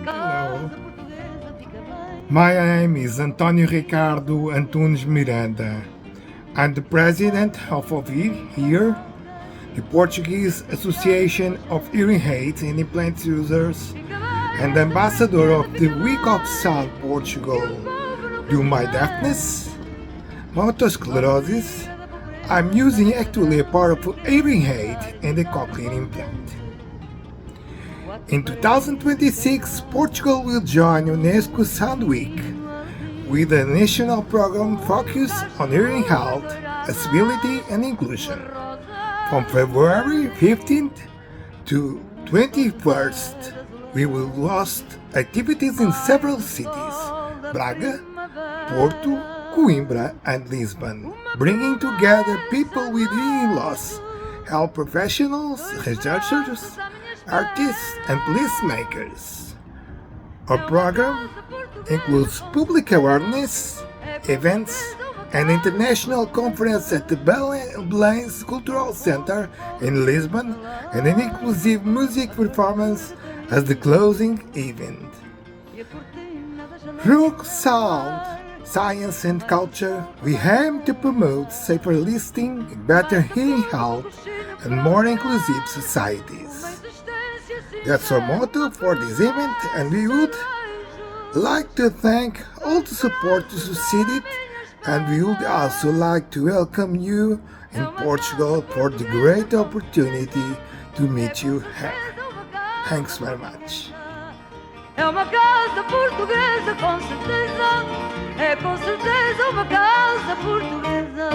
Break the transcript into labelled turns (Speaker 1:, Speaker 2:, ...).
Speaker 1: Hello. My name is Antonio Ricardo Antunes Miranda. I'm the president of OVIR here, the Portuguese Association of Hearing Aids and Implant Users, and ambassador of the Week of Sound Portugal. Due to my deafness, multiple sclerosis, I'm using actually a powerful hearing aid and a cochlear implant. In 2026, Portugal will join UNESCO Sound Week with a national program focused on hearing health, accessibility and inclusion. From February 15th to 21st, we will host activities in several cities: Braga, Porto, Coimbra and Lisbon, bringing together people with hearing loss, health professionals, researchers, artists and policymakers. Our program includes public awareness, events, an international conference at the Belém Cultural Center in Lisbon, and an inclusive music performance as the closing event. Through sound, science and culture, we aim to promote safer listening, better hearing health, and more inclusive societies. That's our motto for this event, and we would like to thank all the support to succeed it, and we would also like to welcome you in Portugal for the great opportunity to meet you here. Thanks very much.
Speaker 2: É uma casa portuguesa, com certeza. É com certeza uma casa portuguesa.